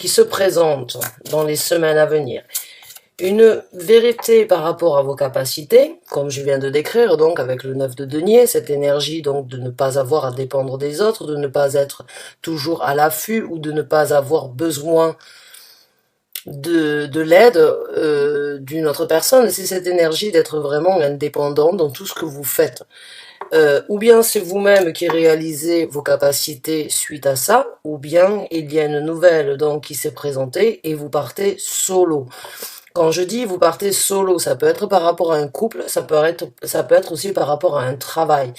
qui se présente dans les semaines à venir. Une vérité par rapport à vos capacités, comme je viens de décrire, donc avec le 9 de denier, cette énergie donc de ne pas avoir à dépendre des autres, de ne pas être toujours à l'affût ou de ne pas avoir besoin de l'aide d'une autre personne. C'est cette énergie d'être vraiment indépendant dans tout ce que vous faites. Ou bien c'est vous-même qui réalisez vos capacités suite à ça, ou bien il y a une nouvelle donc qui s'est présentée et vous partez solo. Quand je dis vous partez solo, ça peut être par rapport à un couple, ça peut être aussi par rapport à un travail.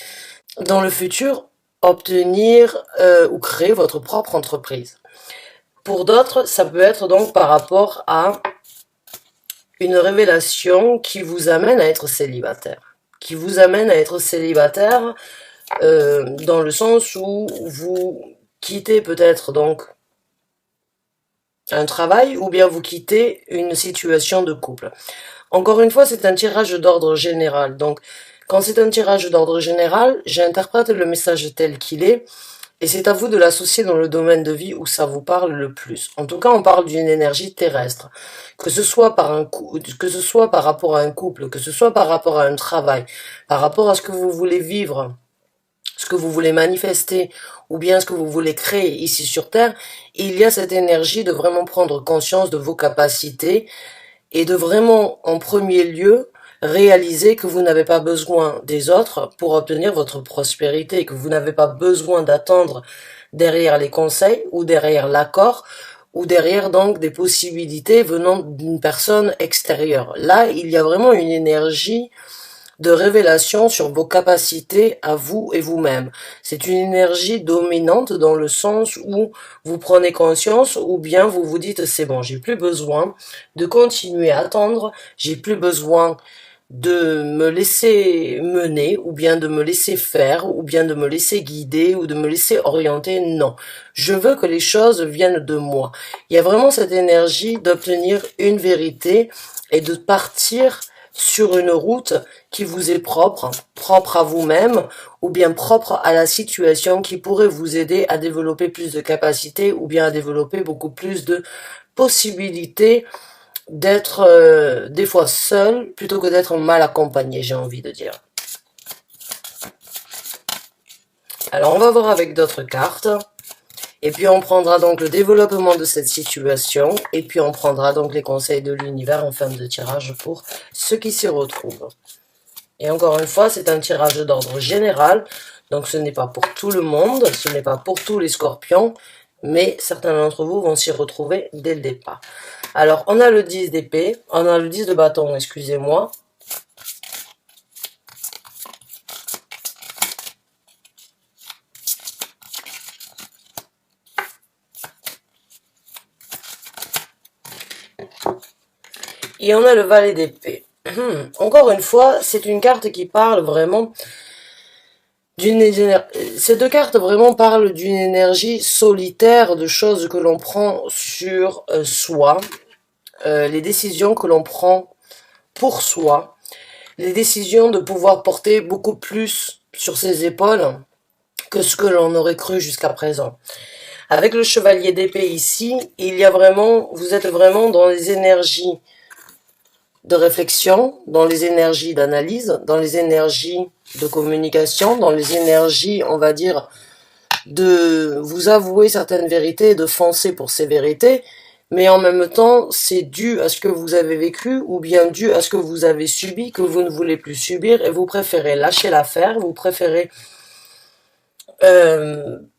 Dans le futur, obtenir ou créer votre propre entreprise. Pour d'autres, ça peut être donc par rapport à une révélation qui vous amène à être célibataire. Qui vous amène à être célibataire dans le sens où vous quittez peut-être donc un travail ou bien vous quittez une situation de couple. Encore une fois, c'est un tirage d'ordre général. Donc, quand c'est un tirage d'ordre général, j'interprète le message tel qu'il est et c'est à vous de l'associer dans le domaine de vie où ça vous parle le plus. En tout cas, on parle d'une énergie terrestre. Que ce soit par rapport à un couple, que ce soit par rapport à un travail, par rapport à ce que vous voulez vivre, ce que vous voulez manifester ou bien ce que vous voulez créer ici sur Terre, il y a cette énergie de vraiment prendre conscience de vos capacités et de vraiment, en premier lieu, réaliser que vous n'avez pas besoin des autres pour obtenir votre prospérité, que vous n'avez pas besoin d'attendre derrière les conseils ou derrière l'accord ou derrière donc des possibilités venant d'une personne extérieure. Là, il y a vraiment une énergie de révélation sur vos capacités à vous et vous-même. C'est une énergie dominante dans le sens où vous prenez conscience ou bien vous vous dites c'est bon, j'ai plus besoin de continuer à attendre, j'ai plus besoin de me laisser mener ou bien de me laisser faire ou bien de me laisser guider ou de me laisser orienter. Non, je veux que les choses viennent de moi. Il y a vraiment cette énergie d'obtenir une vérité et de partir sur une route qui vous est propre, propre à vous-même, ou bien propre à la situation qui pourrait vous aider à développer plus de capacités, ou bien à développer beaucoup plus de possibilités d'être des fois seul, plutôt que d'être mal accompagné, j'ai envie de dire. Alors on va voir avec d'autres cartes. Et puis on prendra donc le développement de cette situation, et puis on prendra donc les conseils de l'univers en fin de tirage pour ceux qui s'y retrouvent. Et encore une fois, c'est un tirage d'ordre général, donc ce n'est pas pour tout le monde, ce n'est pas pour tous les scorpions, mais certains d'entre vous vont s'y retrouver dès le départ. Alors, on a le 10 d'épée, on a le 10 de bâton, excusez-moi. Et on a le valet d'épée. Encore une fois, c'est une carte qui parle vraiment d'une énergie. Ces deux cartes vraiment parlent d'une énergie solitaire, de choses que l'on prend sur soi, les décisions que l'on prend pour soi, les décisions de pouvoir porter beaucoup plus sur ses épaules que ce que l'on aurait cru jusqu'à présent. Avec le chevalier d'épée ici, il y a vraiment, vous êtes vraiment dans les énergies de réflexion, dans les énergies d'analyse, dans les énergies de communication, dans les énergies, on va dire, de vous avouer certaines vérités et de foncer pour ces vérités, mais en même temps, c'est dû à ce que vous avez vécu ou bien dû à ce que vous avez subi, que vous ne voulez plus subir et vous préférez lâcher l'affaire, vous préférez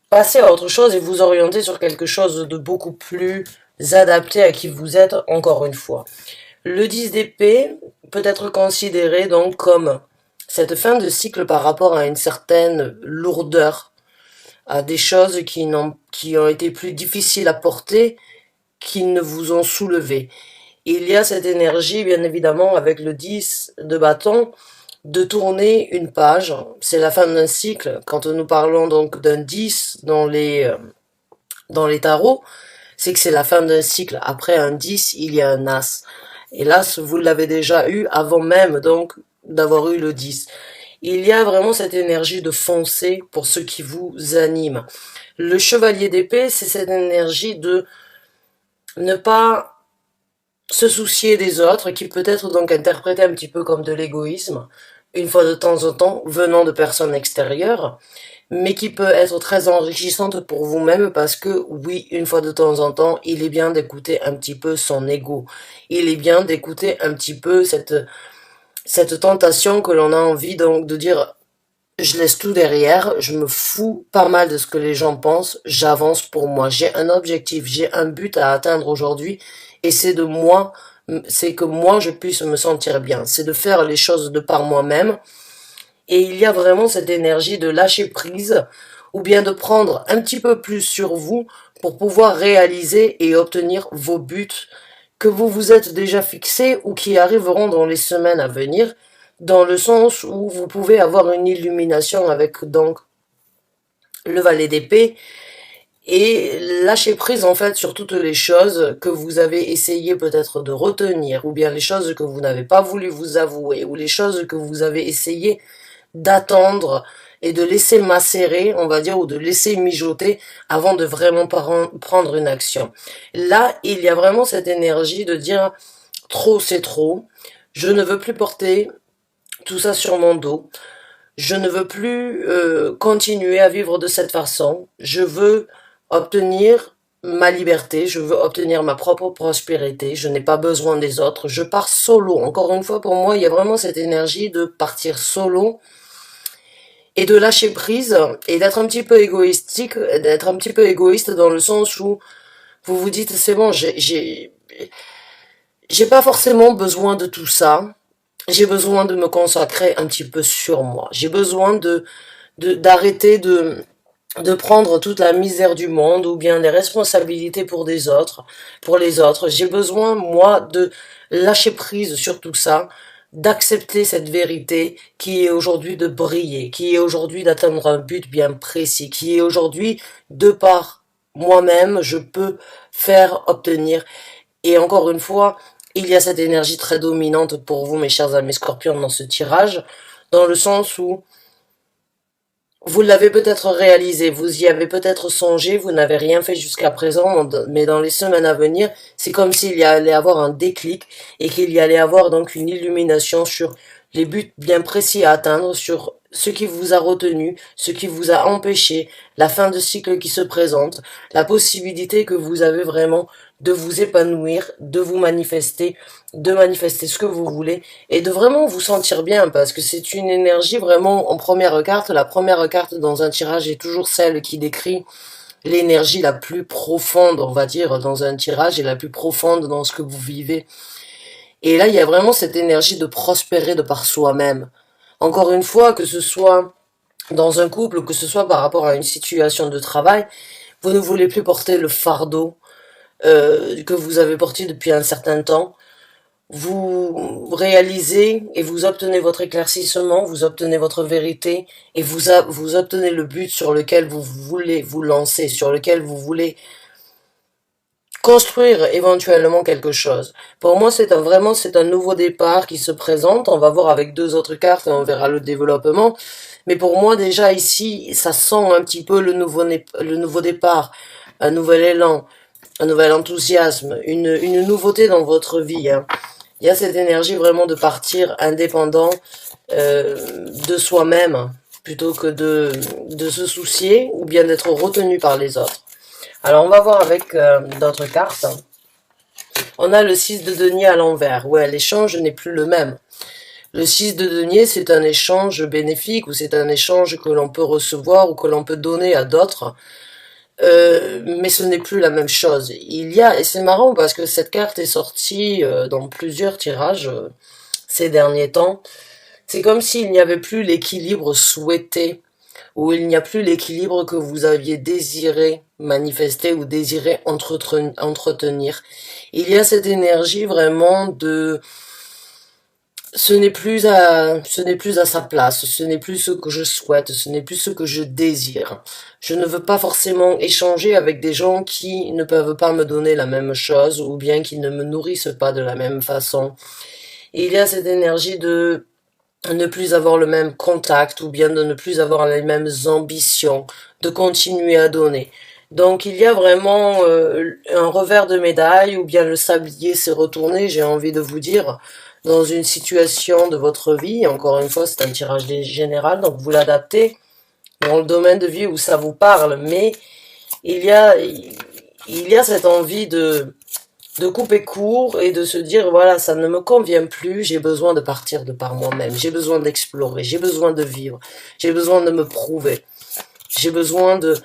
passer à autre chose et vous orienter sur quelque chose de beaucoup plus adapté à qui vous êtes, encore une fois. Le 10 d'épée peut être considéré donc comme cette fin de cycle par rapport à une certaine lourdeur, à des choses qui ont été plus difficiles à porter, qui ne vous ont soulevé. Il y a cette énergie, bien évidemment, avec le 10 de bâton, de tourner une page. C'est la fin d'un cycle. Quand nous parlons donc d'un 10 dans les tarots, c'est que c'est la fin d'un cycle. Après un 10, il y a un as. Et l'as, vous l'avez déjà eu avant même donc d'avoir eu le 10. Il y a vraiment cette énergie de foncer pour ce qui vous anime. Le chevalier d'épée, c'est cette énergie de ne pas se soucier des autres, qui peut être donc interprété un petit peu comme de l'égoïsme, une fois de temps en temps, venant de personnes extérieures, mais qui peut être très enrichissante pour vous-même parce que oui, une fois de temps en temps, il est bien d'écouter un petit peu son ego. Il est bien d'écouter un petit peu cette tentation que l'on a envie donc de dire je laisse tout derrière, je me fous pas mal de ce que les gens pensent, j'avance pour moi. J'ai un objectif, j'ai un but à atteindre aujourd'hui et c'est de moi, c'est que moi je puisse me sentir bien. C'est de faire les choses de par moi-même et il y a vraiment cette énergie de lâcher prise ou bien de prendre un petit peu plus sur vous pour pouvoir réaliser et obtenir vos buts que vous vous êtes déjà fixés ou qui arriveront dans les semaines à venir, dans le sens où vous pouvez avoir une illumination avec donc le valet d'épée et lâcher prise en fait sur toutes les choses que vous avez essayé peut-être de retenir ou bien les choses que vous n'avez pas voulu vous avouer ou les choses que vous avez essayé d'attendre et de laisser macérer, on va dire, ou de laisser mijoter avant de vraiment prendre une action. Là, il y a vraiment cette énergie de dire trop c'est trop, je ne veux plus porter tout ça sur mon dos, je ne veux plus continuer à vivre de cette façon, je veux obtenir ma liberté, je veux obtenir ma propre prospérité, je n'ai pas besoin des autres, je pars solo. Encore une fois, pour moi, il y a vraiment cette énergie de partir solo et de lâcher prise et d'être un petit peu égoïstique, d'être un petit peu égoïste dans le sens où vous vous dites c'est bon, j'ai pas forcément besoin de tout ça. J'ai besoin de me consacrer un petit peu sur moi. J'ai besoin d'arrêter de prendre toute la misère du monde ou bien les responsabilités pour les autres. J'ai besoin, moi, de lâcher prise sur tout ça, d'accepter cette vérité qui est aujourd'hui de briller, qui est aujourd'hui d'atteindre un but bien précis, qui est aujourd'hui, de par moi-même, je peux faire obtenir. Et encore une fois, il y a cette énergie très dominante pour vous, mes chers amis scorpions, dans ce tirage, dans le sens où vous l'avez peut-être réalisé, vous y avez peut-être songé, vous n'avez rien fait jusqu'à présent, mais dans les semaines à venir, c'est comme s'il y allait avoir un déclic et qu'il y allait avoir donc une illumination sur les buts bien précis à atteindre, sur ce qui vous a retenu, ce qui vous a empêché, la fin de cycle qui se présente, la possibilité que vous avez vraiment de vous épanouir, de manifester ce que vous voulez et de vraiment vous sentir bien parce que c'est une énergie vraiment en première carte. La première carte dans un tirage est toujours celle qui décrit l'énergie la plus profonde, on va dire, dans un tirage et la plus profonde dans ce que vous vivez. Et là, il y a vraiment cette énergie de prospérer de par soi-même. Encore une fois, que ce soit dans un couple ou que ce soit par rapport à une situation de travail, vous ne voulez plus porter le fardeau que vous avez porté depuis un certain temps. Vous réalisez et vous obtenez votre éclaircissement, vous obtenez votre vérité et vous obtenez le but sur lequel vous voulez vous lancer, sur lequel vous voulez construire éventuellement quelque chose. Pour moi, c'est un nouveau départ qui se présente. On va voir avec deux autres cartes et on verra le développement. Mais pour moi, déjà ici, ça sent un petit peu le nouveau départ, un nouvel élan, un nouvel enthousiasme, une nouveauté dans votre vie, hein. Il y a cette énergie vraiment de partir indépendant de soi-même plutôt que de se soucier ou bien d'être retenu par les autres. Alors on va voir avec d'autres cartes. On a le 6 de denier à l'envers. Ouais, l'échange n'est plus le même. Le 6 de denier, c'est un échange bénéfique ou c'est un échange que l'on peut recevoir ou que l'on peut donner à d'autres. Mais ce n'est plus la même chose. Et c'est marrant parce que cette carte est sortie dans plusieurs tirages ces derniers temps. C'est comme s'il n'y avait plus l'équilibre souhaité, ou il n'y a plus l'équilibre que vous aviez désiré manifester ou désiré entretenir. Il y a cette énergie vraiment de ce n'est plus à sa place, ce n'est plus ce que je souhaite, ce n'est plus ce que je désire. Je ne veux pas forcément échanger avec des gens qui ne peuvent pas me donner la même chose ou bien qui ne me nourrissent pas de la même façon. Et il y a cette énergie de ne plus avoir le même contact ou bien de ne plus avoir les mêmes ambitions, de continuer à donner. Donc il y a vraiment un revers de médaille, ou bien le sablier s'est retourné, j'ai envie de vous dire, dans une situation de votre vie. Encore une fois, c'est un tirage général, donc vous l'adaptez dans le domaine de vie où ça vous parle, mais il y a, il y a cette envie de couper court et de se dire, voilà, ça ne me convient plus, j'ai besoin de partir de par moi-même, j'ai besoin d'explorer, j'ai besoin de vivre, j'ai besoin de me prouver, j'ai besoin de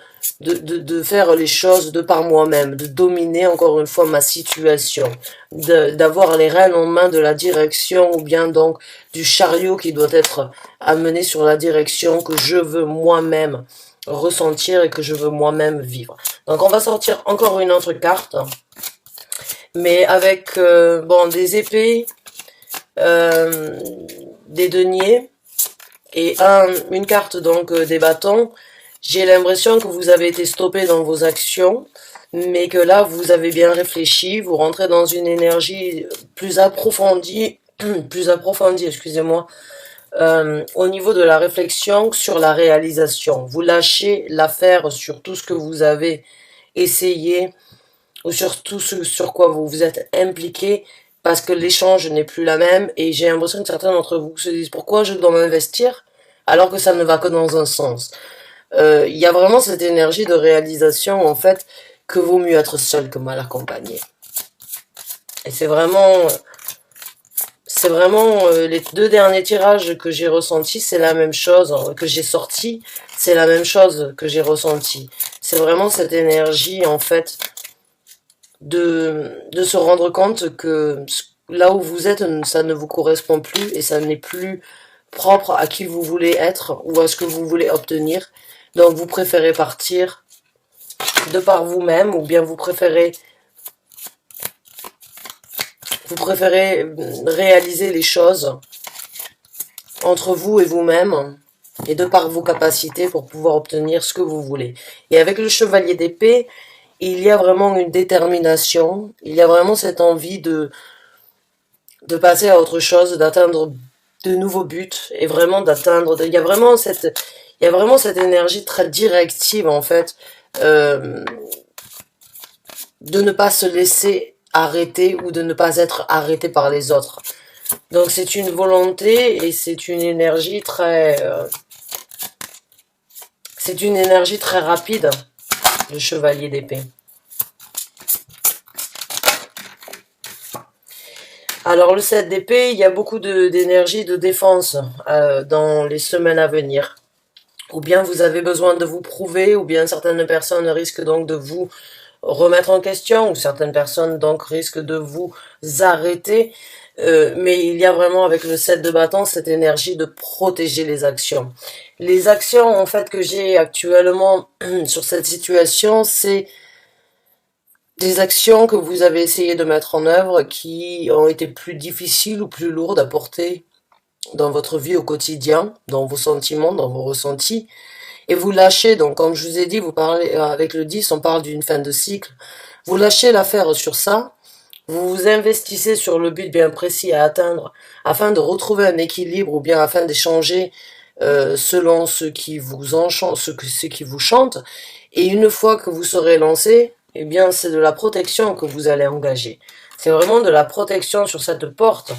faire les choses de par moi-même, de dominer encore une fois ma situation, d'avoir les rênes en main de la direction, ou bien donc du chariot qui doit être amené sur la direction que je veux moi-même ressentir et que je veux moi-même vivre. Donc on va sortir encore une autre carte, mais avec bon, des épées, euh, des deniers et une carte donc des bâtons. J'ai l'impression que vous avez été stoppé dans vos actions, mais que là vous avez bien réfléchi, vous rentrez dans une énergie plus approfondie, excusez-moi, au niveau de la réflexion sur la réalisation. Vous lâchez l'affaire sur tout ce que vous avez essayé, ou sur tout ce sur quoi vous vous êtes impliqué, parce que l'échange n'est plus la même, et j'ai l'impression que certains d'entre vous se disent pourquoi je dois m'investir alors que ça ne va que dans un sens. Il y a vraiment cette énergie de réalisation, en fait, que vaut mieux être seul que mal accompagné. Et c'est vraiment les deux derniers tirages que j'ai ressentis, c'est la même chose, que j'ai sorti, c'est la même chose que j'ai ressenti. C'est vraiment cette énergie, en fait, de se rendre compte que là où vous êtes, ça ne vous correspond plus et ça n'est plus propre à qui vous voulez être ou à ce que vous voulez obtenir. Donc vous préférez partir de par vous-même, ou bien vous préférez réaliser les choses entre vous et vous-même et de par vos capacités pour pouvoir obtenir ce que vous voulez. Et avec le chevalier d'épée, il y a vraiment une détermination, il y a vraiment cette envie de passer à autre chose, d'atteindre de nouveaux buts et vraiment d'atteindre, il y a vraiment cette énergie très directive en fait, de ne pas se laisser arrêter ou de ne pas être arrêté par les autres. Donc c'est une volonté et c'est une énergie très rapide, le chevalier d'épée. Alors le 7 d'épée, il y a beaucoup d'énergie de défense dans les semaines à venir. Ou bien vous avez besoin de vous prouver, ou bien certaines personnes risquent donc de vous remettre en question, ou certaines personnes donc risquent de vous arrêter. Mais il y a vraiment avec le 7 de bâton cette énergie de protéger les actions. Les actions en fait que j'ai actuellement sur cette situation, c'est des actions que vous avez essayé de mettre en œuvre qui ont été plus difficiles ou plus lourdes à porter dans votre vie au quotidien, dans vos sentiments, dans vos ressentis, et vous lâchez, donc comme je vous ai dit, vous parlez avec le 10, on parle d'une fin de cycle, vous lâchez l'affaire sur ça, vous vous investissez sur le but bien précis à atteindre, afin de retrouver un équilibre, ou bien afin d'échanger selon ce qui vous enchante, ce qui vous chante, et une fois que vous serez lancé, eh bien c'est de la protection que vous allez engager. C'est vraiment de la protection sur cette porte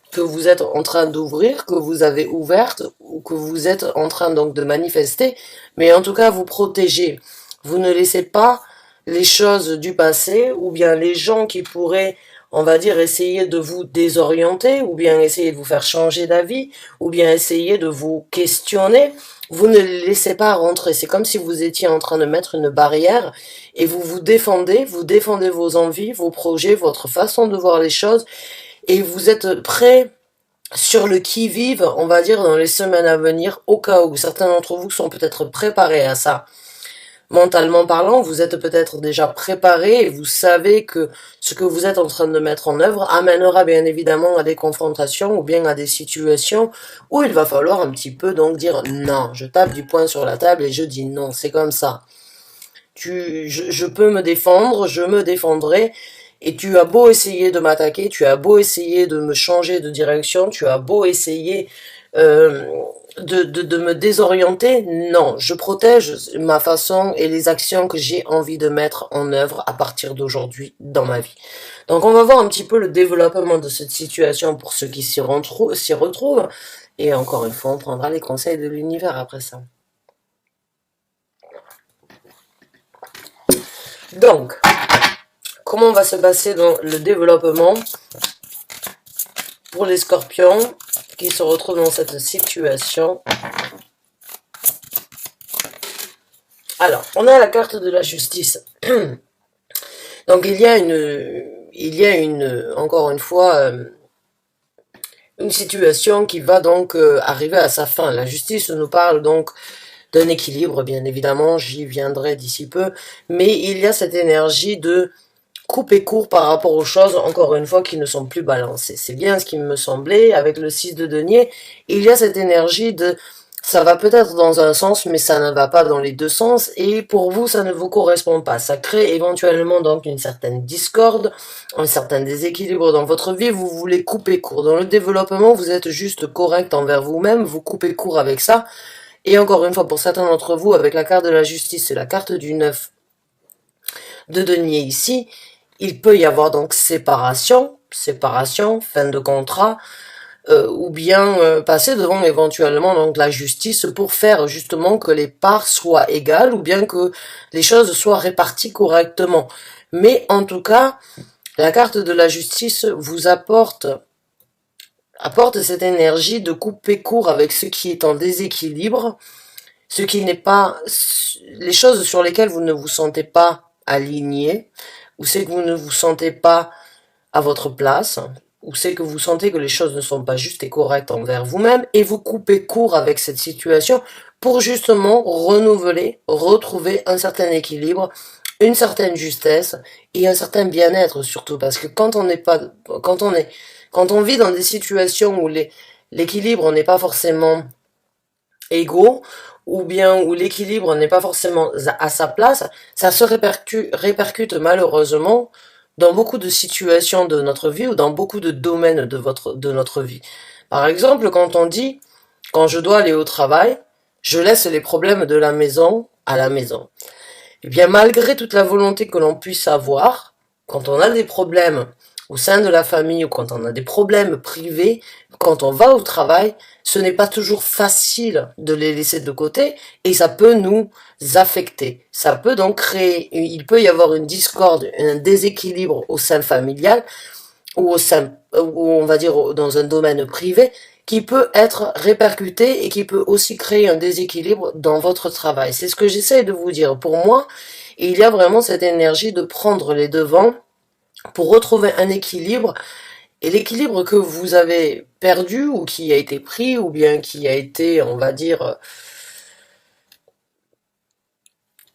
que vous êtes en train d'ouvrir, que vous avez ouverte, ou que vous êtes en train donc de manifester, mais en tout cas vous protégez. Vous ne laissez pas les choses du passé, ou bien les gens qui pourraient, on va dire, essayer de vous désorienter, ou bien essayer de vous faire changer d'avis, ou bien essayer de vous questionner. Vous ne les laissez pas rentrer. C'est comme si vous étiez en train de mettre une barrière et vous défendez vos envies, vos projets, votre façon de voir les choses, et vous êtes prêt sur le qui-vive, on va dire, dans les semaines à venir, au cas où certains d'entre vous sont peut-être préparés à ça. Mentalement parlant, vous êtes peut-être déjà préparé et vous savez que ce que vous êtes en train de mettre en œuvre amènera bien évidemment à des confrontations ou bien à des situations où il va falloir un petit peu donc dire non, je tape du poing sur la table et je dis non, c'est comme ça. Je peux me défendre, je me défendrai, et tu as beau essayer de m'attaquer, tu as beau essayer de me changer de direction, tu as beau essayer de me désorienter. Non, je protège ma façon et les actions que j'ai envie de mettre en œuvre à partir d'aujourd'hui dans ma vie. Donc on va voir un petit peu le développement de cette situation pour ceux qui s'y retrouvent. Et encore une fois, on prendra les conseils de l'univers après ça. Donc, comment va se passer dans le développement pour les scorpions qui se retrouvent dans cette situation? Alors, on a la carte de la justice. Donc, il y a encore une fois, une situation qui va donc arriver à sa fin. La justice nous parle donc d'un équilibre, bien évidemment, j'y viendrai d'ici peu, mais il y a cette énergie de couper court par rapport aux choses, encore une fois, qui ne sont plus balancées. C'est bien ce qui me semblait, avec le 6 de denier, il y a cette énergie de, ça va peut-être dans un sens, mais ça ne va pas dans les deux sens, et pour vous, ça ne vous correspond pas. Ça crée éventuellement donc une certaine discorde, un certain déséquilibre dans votre vie, vous voulez couper court. Dans le développement, vous êtes juste correct envers vous-même, vous coupez court avec ça, et encore une fois, pour certains d'entre vous, avec la carte de la justice et la carte du 9 de denier ici, il peut y avoir donc séparation, fin de contrat, ou bien passer devant éventuellement donc la justice pour faire justement que les parts soient égales, ou bien que les choses soient réparties correctement. Mais en tout cas, la carte de la justice vous apporte cette énergie de couper court avec ce qui est en déséquilibre, ce qui n'est pas, les choses sur lesquelles vous ne vous sentez pas aligné, ou c'est que vous ne vous sentez pas à votre place, ou c'est que vous sentez que les choses ne sont pas justes et correctes envers vous-même, et vous coupez court avec cette situation pour justement renouveler, retrouver un certain équilibre, une certaine justesse et un certain bien-être surtout, parce que quand on vit dans des situations où l'équilibre n'est pas forcément égaux, ou bien où l'équilibre n'est pas forcément à sa place, ça se répercute malheureusement dans beaucoup de situations de notre vie ou dans beaucoup de domaines de notre vie. Par exemple, quand je dois aller au travail, je laisse les problèmes de la maison à la maison. Eh bien, malgré toute la volonté que l'on puisse avoir, quand on a des problèmes au sein de la famille ou quand on a des problèmes privés, quand on va au travail, ce n'est pas toujours facile de les laisser de côté et ça peut nous affecter. Ça peut donc il peut y avoir une discorde, un déséquilibre au sein familial ou ou on va dire dans un domaine privé qui peut être répercuté et qui peut aussi créer un déséquilibre dans votre travail. C'est ce que j'essaie de vous dire. Pour moi, il y a vraiment cette énergie de prendre les devants pour retrouver un équilibre, et l'équilibre que vous avez perdu ou qui a été pris ou bien qui a été, on va dire,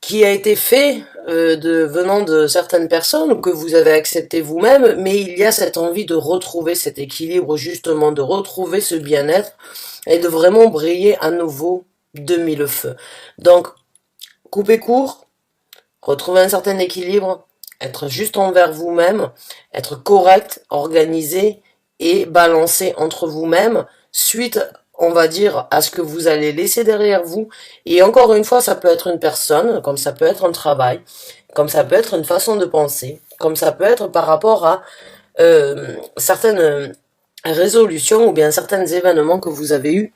qui a été fait venant de certaines personnes ou que vous avez accepté vous-même, mais il y a cette envie de retrouver cet équilibre, justement, de retrouver ce bien-être et de vraiment briller à nouveau de mille feux. Donc, coupez court, retrouver un certain équilibre, être juste envers vous-même, être correct, organisé et balancé entre vous-même, suite, on va dire, à ce que vous allez laisser derrière vous. Et encore une fois, ça peut être une personne, comme ça peut être un travail, comme ça peut être une façon de penser, comme ça peut être par rapport à certaines résolutions ou bien certains événements que vous avez eus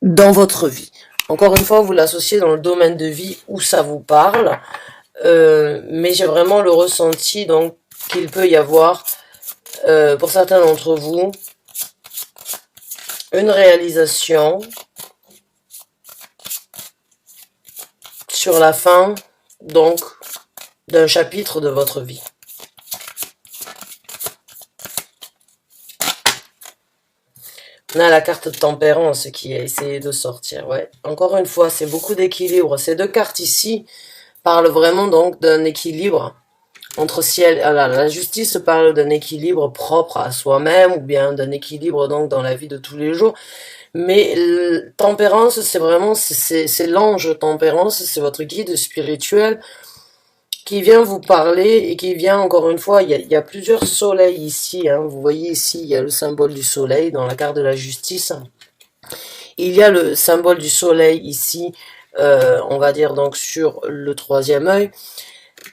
dans votre vie. Encore une fois, vous l'associez dans le domaine de vie où ça vous parle. Mais j'ai vraiment le ressenti donc qu'il peut y avoir pour certains d'entre vous une réalisation sur la fin donc d'un chapitre de votre vie. On a la carte de tempérance qui a essayé de sortir. Ouais. Encore une fois, c'est beaucoup d'équilibre. Ces deux cartes ici parle vraiment donc d'un équilibre entre ciel, la justice parle d'un équilibre propre à soi-même ou bien d'un équilibre donc dans la vie de tous les jours, mais tempérance c'est vraiment c'est l'ange tempérance, c'est votre guide spirituel qui vient vous parler et qui vient encore une fois, il y a plusieurs soleils ici, hein, vous voyez ici il y a le symbole du soleil dans la carte de la justice. Il y a le symbole du soleil ici, on va dire donc sur le troisième œil.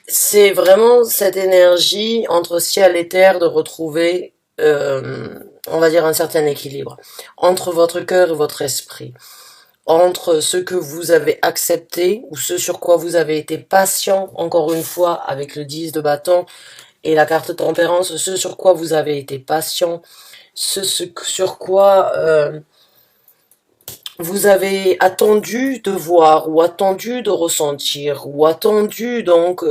C'est vraiment cette énergie entre ciel et terre de retrouver, on va dire, un certain équilibre entre votre cœur et votre esprit, entre ce que vous avez accepté ou ce sur quoi vous avez été patient, encore une fois, avec le 10 de bâton et la carte tempérance, ce sur quoi vous avez été patient, ce sur quoi vous avez attendu de voir ou attendu de ressentir ou attendu donc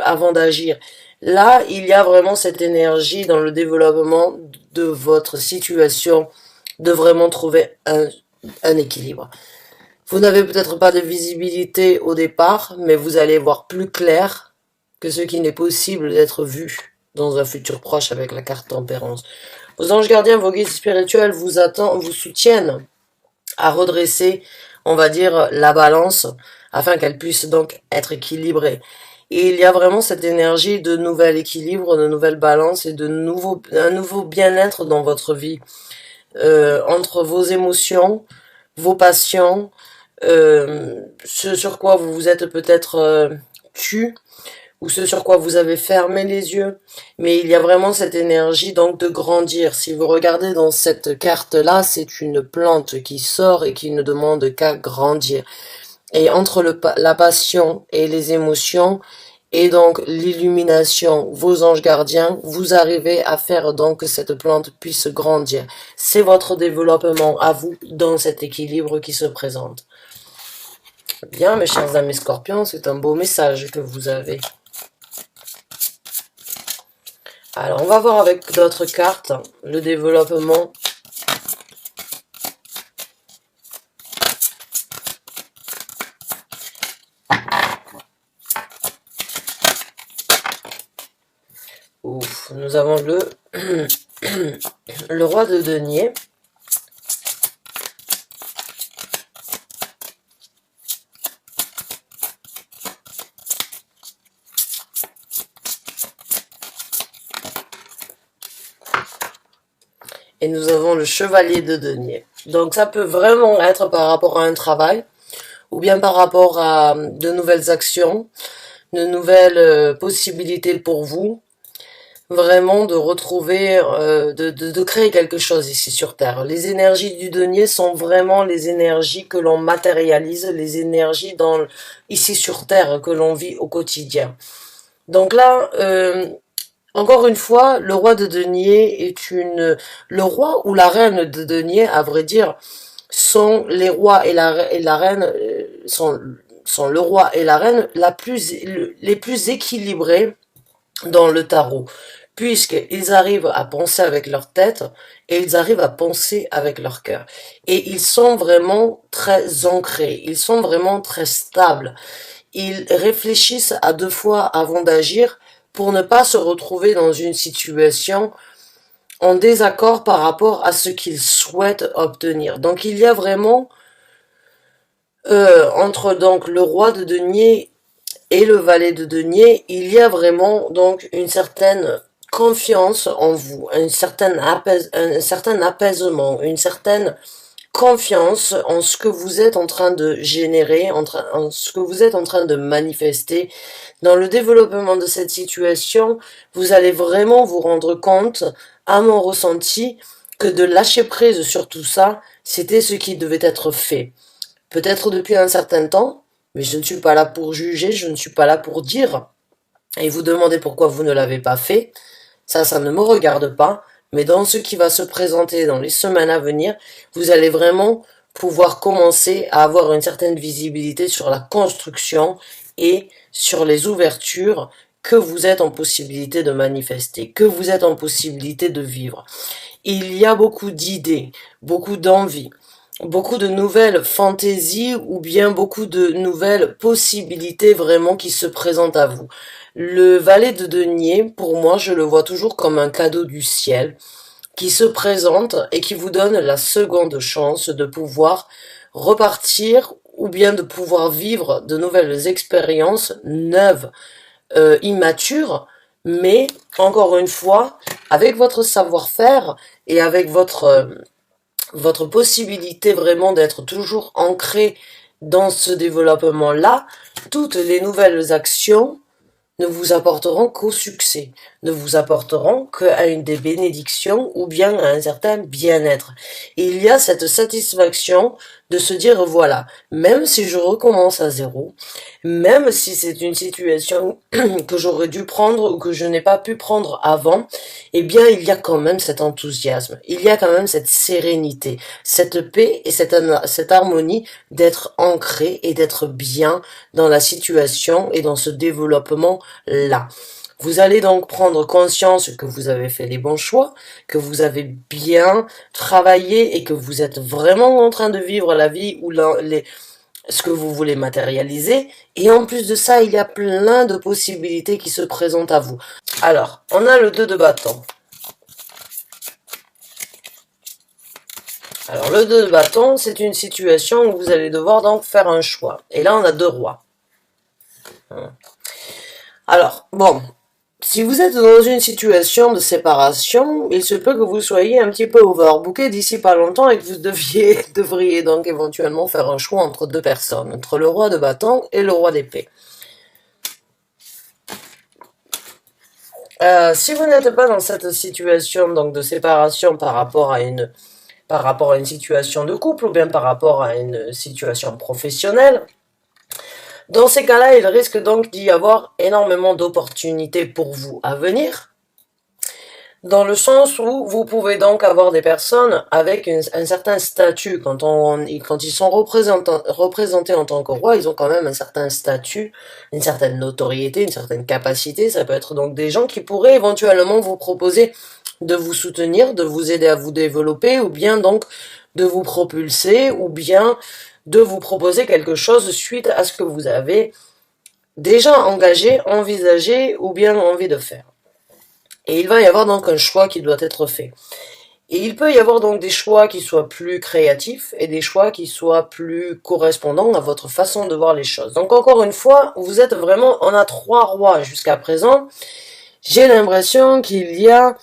avant d'agir. Là, il y a vraiment cette énergie dans le développement de votre situation de vraiment trouver un équilibre. Vous n'avez peut-être pas de visibilité au départ, mais vous allez voir plus clair que ce qui n'est possible d'être vu dans un futur proche avec la carte tempérance. Vos anges gardiens, vos guides spirituels vous soutiennent à redresser, on va dire, la balance afin qu'elle puisse donc être équilibrée. Et il y a vraiment cette énergie de nouvel équilibre, de nouvelle balance et un nouveau bien-être dans votre vie. Entre vos émotions, vos passions, ce sur quoi vous vous êtes peut-être tu, ou ce sur quoi vous avez fermé les yeux, mais il y a vraiment cette énergie donc de grandir. Si vous regardez dans cette carte-là, c'est une plante qui sort et qui ne demande qu'à grandir. Et entre la passion et les émotions, et donc l'illumination, vos anges gardiens, vous arrivez à faire donc que cette plante puisse grandir. C'est votre développement à vous dans cet équilibre qui se présente. Bien, mes chers amis scorpions, c'est un beau message que vous avez. Alors, on va voir avec d'autres cartes le développement. Ouf, nous avons le roi de denier. Et nous avons le chevalier de denier. Donc ça peut vraiment être par rapport à un travail, ou bien par rapport à de nouvelles actions, de nouvelles possibilités pour vous, vraiment de retrouver, de créer quelque chose ici sur Terre. Les énergies du denier sont vraiment les énergies que l'on matérialise, les énergies ici sur Terre que l'on vit au quotidien. Donc là, encore une fois, le roi de denier le roi ou la reine de denier, à vrai dire, sont les rois et la reine, sont le roi et la reine les plus équilibrés dans le tarot, puisqu'ils arrivent à penser avec leur tête et ils arrivent à penser avec leur cœur. Et ils sont vraiment très ancrés, ils sont vraiment très stables. Ils réfléchissent à deux fois avant d'agir pour ne pas se retrouver dans une situation en désaccord par rapport à ce qu'ils souhaitent obtenir. Donc il y a vraiment entre donc le roi de denier et le valet de denier, il y a vraiment donc une certaine confiance en vous, un certain apaisement, une certaine confiance en ce que vous êtes en train de générer, en ce que vous êtes en train de manifester. Dans le développement de cette situation, vous allez vraiment vous rendre compte, à mon ressenti, que de lâcher prise sur tout ça, c'était ce qui devait être fait. Peut-être depuis un certain temps, mais je ne suis pas là pour juger, je ne suis pas là pour dire. Et vous demandez pourquoi vous ne l'avez pas fait. Ça ne me regarde pas. Mais dans ce qui va se présenter dans les semaines à venir, vous allez vraiment pouvoir commencer à avoir une certaine visibilité sur la construction et sur les ouvertures que vous êtes en possibilité de manifester, que vous êtes en possibilité de vivre. Il y a beaucoup d'idées, beaucoup d'envies, beaucoup de nouvelles fantaisies ou bien beaucoup de nouvelles possibilités vraiment qui se présentent à vous. Le valet de denier, pour moi, je le vois toujours comme un cadeau du ciel qui se présente et qui vous donne la seconde chance de pouvoir repartir ou bien de pouvoir vivre de nouvelles expériences neuves, immatures, mais encore une fois, avec votre savoir-faire et avec votre possibilité vraiment d'être toujours ancré dans ce développement-là, toutes les nouvelles actions ne vous apporteront qu'au succès, ne vous apporteront qu'à une des bénédictions ou bien à un certain bien-être. Il y a cette satisfaction de se dire voilà, même si je recommence à zéro, même si c'est une situation que j'aurais dû prendre ou que je n'ai pas pu prendre avant, eh bien il y a quand même cet enthousiasme, il y a quand même cette sérénité, cette paix et cette harmonie d'être ancré et d'être bien dans la situation et dans ce développement-là. Vous allez donc prendre conscience que vous avez fait les bons choix, que vous avez bien travaillé et que vous êtes vraiment en train de vivre la vie ou ce que vous voulez matérialiser. Et en plus de ça, il y a plein de possibilités qui se présentent à vous. Alors, on a le 2 de bâton. Alors, le 2 de bâton, c'est une situation où vous allez devoir donc faire un choix. Et là, on a 2 rois. Alors, bon, si vous êtes dans une situation de séparation, il se peut que vous soyez un petit peu overbooké d'ici pas longtemps et que vous devriez donc éventuellement faire un choix entre 2 personnes, entre le roi de bâton et le roi d'épée. Si vous n'êtes pas dans cette situation donc de séparation par rapport à une situation de couple ou bien par rapport à une situation professionnelle, dans ces cas-là, il risque donc d'y avoir énormément d'opportunités pour vous à venir, dans le sens où vous pouvez donc avoir des personnes avec un certain statut. Quand ils sont représentés en tant que roi, ils ont quand même un certain statut, une certaine notoriété, une certaine capacité. Ça peut être donc des gens qui pourraient éventuellement vous proposer de vous soutenir, de vous aider à vous développer, ou bien donc de vous propulser, ou bien de vous proposer quelque chose suite à ce que vous avez déjà engagé, envisagé ou bien envie de faire. Et il va y avoir donc un choix qui doit être fait. Et il peut y avoir donc des choix qui soient plus créatifs et des choix qui soient plus correspondants à votre façon de voir les choses. Donc encore une fois, vous êtes vraiment, on a 3 rois jusqu'à présent. J'ai l'impression qu'il y a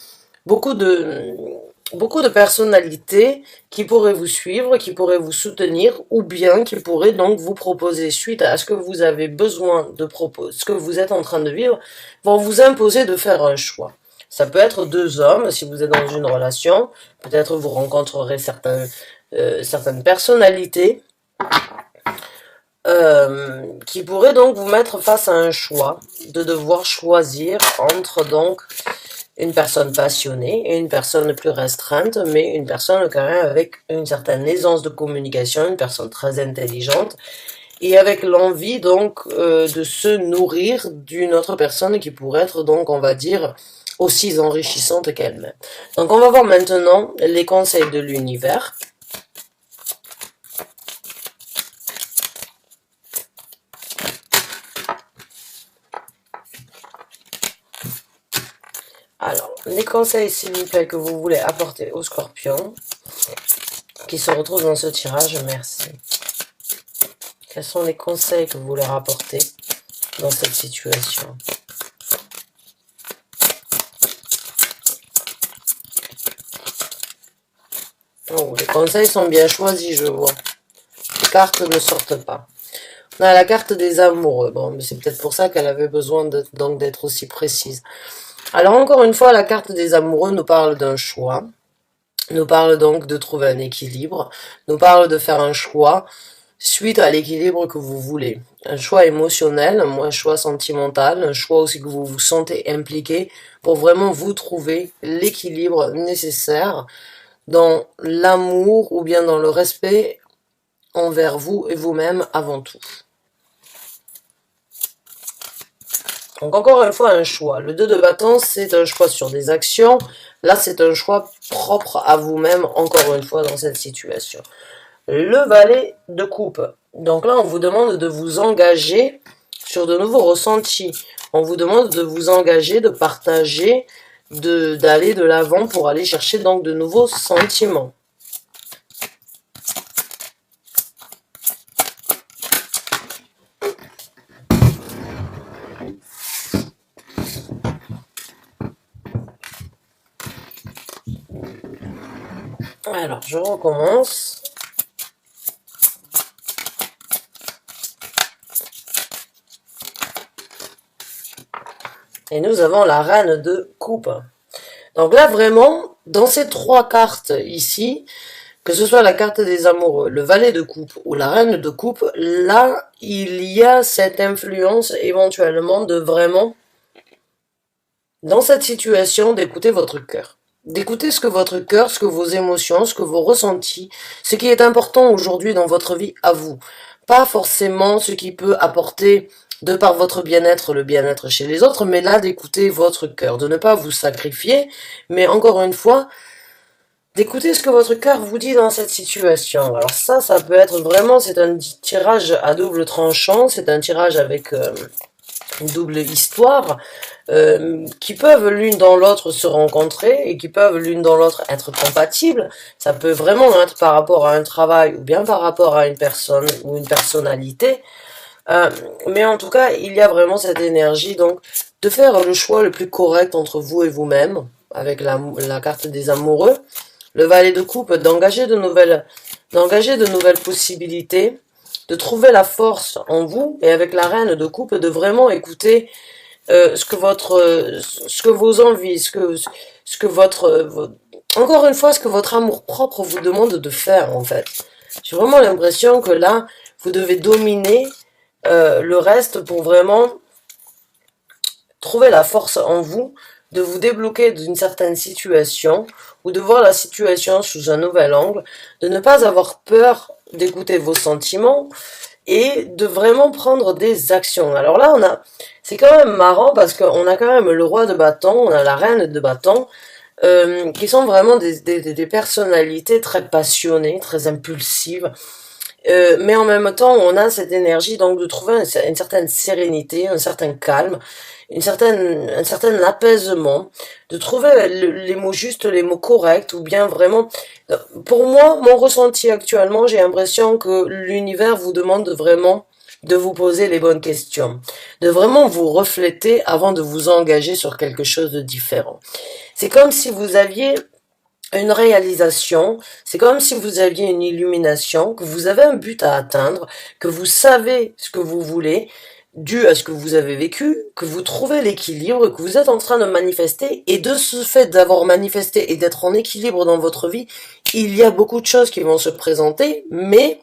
beaucoup de personnalités qui pourraient vous suivre, qui pourraient vous soutenir, ou bien qui pourraient donc vous proposer, suite à ce que vous avez besoin de proposer, ce que vous êtes en train de vivre, vont vous imposer de faire un choix. Ça peut être 2 hommes, si vous êtes dans une relation, peut-être vous rencontrerez certaines personnalités qui pourraient donc vous mettre face à un choix, de devoir choisir entre donc une personne passionnée et une personne plus restreinte, mais une personne quand même avec une certaine aisance de communication, une personne très intelligente, et avec l'envie donc de se nourrir d'une autre personne qui pourrait être donc, on va dire, aussi enrichissante qu'elle-même. Donc on va voir maintenant les conseils de l'univers. Alors, les conseils, s'il vous plaît, que vous voulez apporter aux scorpions, qui se retrouvent dans ce tirage, merci. Quels sont les conseils que vous voulez rapporter dans cette situation? Oh, les conseils sont bien choisis, je vois. Les cartes ne sortent pas. On a la carte des amoureux. Bon, mais c'est peut-être pour ça qu'elle avait besoin donc d'être aussi précise. Alors, encore une fois, la carte des amoureux nous parle d'un choix. Nous parle donc de trouver un équilibre. Nous parle de faire un choix suite à l'équilibre que vous voulez. Un choix émotionnel, un choix sentimental, un choix aussi que vous vous sentez impliqué pour vraiment vous trouver l'équilibre nécessaire dans l'amour ou bien dans le respect envers vous et vous-même avant tout. Donc encore une fois, un choix. Le 2 de bâton, c'est un choix sur des actions. Là, c'est un choix propre à vous-même, encore une fois, dans cette situation. Le valet de coupe. Donc là, on vous demande de vous engager sur de nouveaux ressentis. On vous demande de vous engager, de partager, d'aller de l'avant pour aller chercher donc de nouveaux sentiments. Alors, je recommence. Et nous avons la reine de coupe. Donc là, vraiment, dans ces trois cartes ici, que ce soit la carte des amoureux, le valet de coupe ou la reine de coupe, là, il y a cette influence éventuellement de vraiment, dans cette situation, d'écouter votre cœur. D'écouter ce que votre cœur, ce que vos émotions, ce que vos ressentis, ce qui est important aujourd'hui dans votre vie à vous. Pas forcément ce qui peut apporter, de par votre bien-être, le bien-être chez les autres, mais là d'écouter votre cœur, de ne pas vous sacrifier, mais encore une fois, d'écouter ce que votre cœur vous dit dans cette situation. Alors ça peut être vraiment, c'est un tirage à double tranchant, c'est un tirage avec une double histoire, qui peuvent l'une dans l'autre se rencontrer et qui peuvent l'une dans l'autre être compatibles. Ça peut vraiment être par rapport à un travail ou bien par rapport à une personne ou une personnalité. Mais en tout cas, il y a vraiment cette énergie donc de faire le choix le plus correct entre vous et vous-même avec la carte des amoureux. Le valet de coupe, d'engager de nouvelles possibilités, de trouver la force en vous, et avec la reine de coupe, de vraiment écouter ce que vos envies, ce que encore une fois, ce que votre amour propre vous demande de faire, en fait. J'ai vraiment l'impression que là, vous devez dominer le reste pour vraiment trouver la force en vous de vous débloquer d'une certaine situation ou de voir la situation sous un nouvel angle, de ne pas avoir peur d'écouter vos sentiments et de vraiment prendre des actions. Alors là, c'est quand même marrant parce qu'on a quand même le roi de bâton, on a la reine de bâton, qui sont vraiment des personnalités très passionnées, très impulsives, mais en même temps, on a cette énergie donc de trouver une certaine sérénité, un certain calme, un certain apaisement, de trouver les mots justes, les mots corrects, ou bien vraiment, pour moi, mon ressenti actuellement, j'ai l'impression que l'univers vous demande vraiment de vous poser les bonnes questions, de vraiment vous refléter avant de vous engager sur quelque chose de différent. C'est comme si vous aviez une réalisation, c'est comme si vous aviez une illumination, que vous avez un but à atteindre, que vous savez ce que vous voulez, dû à ce que vous avez vécu, que vous trouvez l'équilibre, que vous êtes en train de manifester, et de ce fait d'avoir manifesté et d'être en équilibre dans votre vie, il y a beaucoup de choses qui vont se présenter, mais,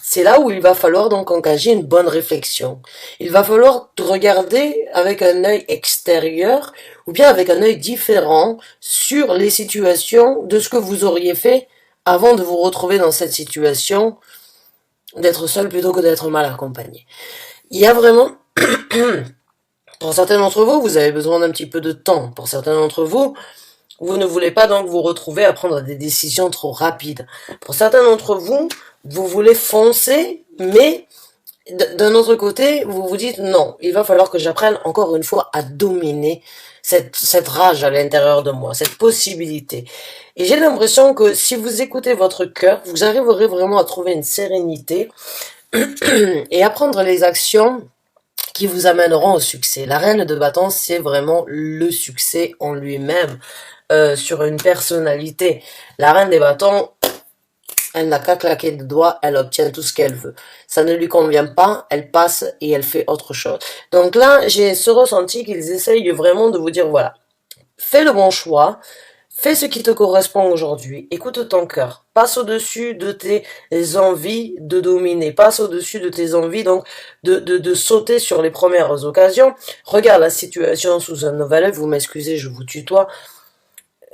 c'est là où il va falloir donc engager une bonne réflexion. Il va falloir regarder avec un œil extérieur ou bien avec un œil différent sur les situations de ce que vous auriez fait avant de vous retrouver dans cette situation d'être seul plutôt que d'être mal accompagné. Il y a vraiment, pour certains d'entre vous, vous avez besoin d'un petit peu de temps. Pour certains d'entre vous, vous ne voulez pas donc vous retrouver à prendre des décisions trop rapides. Pour certains d'entre vous, vous voulez foncer, mais d'un autre côté, vous vous dites non, il va falloir que j'apprenne encore une fois à dominer cette rage à l'intérieur de moi, cette possibilité. Et j'ai l'impression que si vous écoutez votre cœur, vous arriverez vraiment à trouver une sérénité et à prendre les actions qui vous amèneront au succès. La reine de bâton, c'est vraiment le succès en lui-même, sur une personnalité. La reine des bâtons, elle n'a qu'à claquer des doigts, elle obtient tout ce qu'elle veut. Ça ne lui convient pas, elle passe et elle fait autre chose. Donc là, j'ai ce ressenti qu'ils essayent vraiment de vous dire, voilà, fais le bon choix, fais ce qui te correspond aujourd'hui, écoute ton cœur, passe au-dessus de tes envies de dominer, passe au-dessus de tes envies donc de sauter sur les premières occasions, regarde la situation sous un nouvel œil, vous m'excusez, je vous tutoie,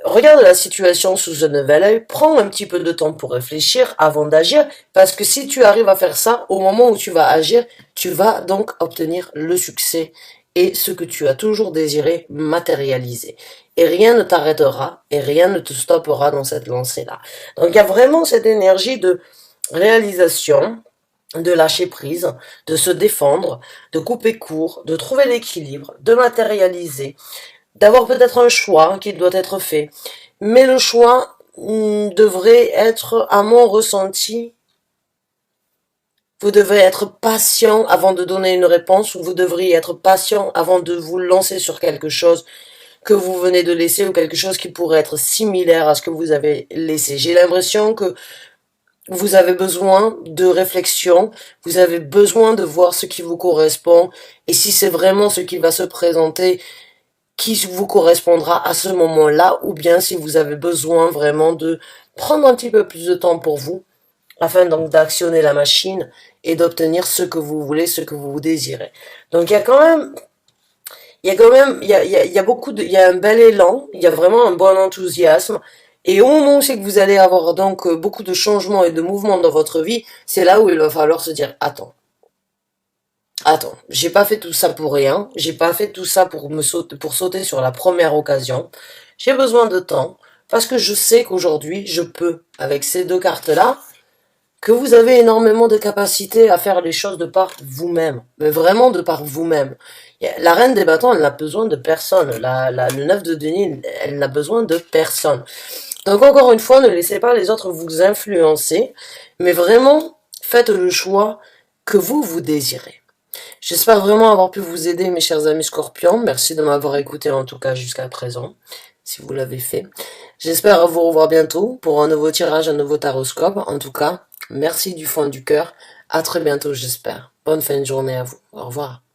regarde la situation sous un nouvel œil, prends un petit peu de temps pour réfléchir avant d'agir, parce que si tu arrives à faire ça, au moment où tu vas agir, tu vas donc obtenir le succès et ce que tu as toujours désiré matérialiser. Et rien ne t'arrêtera et rien ne te stoppera dans cette lancée-là. Donc il y a vraiment cette énergie de réalisation, de lâcher prise, de se défendre, de couper court, de trouver l'équilibre, de matérialiser, d'avoir peut-être un choix qui doit être fait. Mais le choix devrait être, à mon ressenti, vous devrez être patient avant de donner une réponse, ou vous devriez être patient avant de vous lancer sur quelque chose, que vous venez de laisser ou quelque chose qui pourrait être similaire à ce que vous avez laissé. J'ai l'impression que vous avez besoin de réflexion, vous avez besoin de voir ce qui vous correspond et si c'est vraiment ce qui va se présenter qui vous correspondra à ce moment-là ou bien si vous avez besoin vraiment de prendre un petit peu plus de temps pour vous afin donc d'actionner la machine et d'obtenir ce que vous voulez, ce que vous désirez. Donc il y a quand même il y a beaucoup de, il y a un bel élan, il y a vraiment un bon enthousiasme. Et au moment où c'est que vous allez avoir donc beaucoup de changements et de mouvements dans votre vie, c'est là où il va falloir se dire, attends, j'ai pas fait tout ça pour rien, j'ai pas fait tout ça pour sauter sur la première occasion. J'ai besoin de temps, parce que je sais qu'aujourd'hui, je peux, avec ces deux cartes-là, que vous avez énormément de capacité à faire les choses de par vous-même, mais vraiment de par vous-même. La reine des bâtons, elle n'a besoin de personne. Le 9 de denier, elle n'a besoin de personne. Donc encore une fois, ne laissez pas les autres vous influencer, mais vraiment faites le choix que vous désirez. J'espère vraiment avoir pu vous aider, mes chers amis scorpions. Merci de m'avoir écouté en tout cas jusqu'à présent, si vous l'avez fait. J'espère vous revoir bientôt pour un nouveau tirage, un nouveau taroscope. En tout cas, merci du fond du cœur. À très bientôt, j'espère. Bonne fin de journée à vous. Au revoir.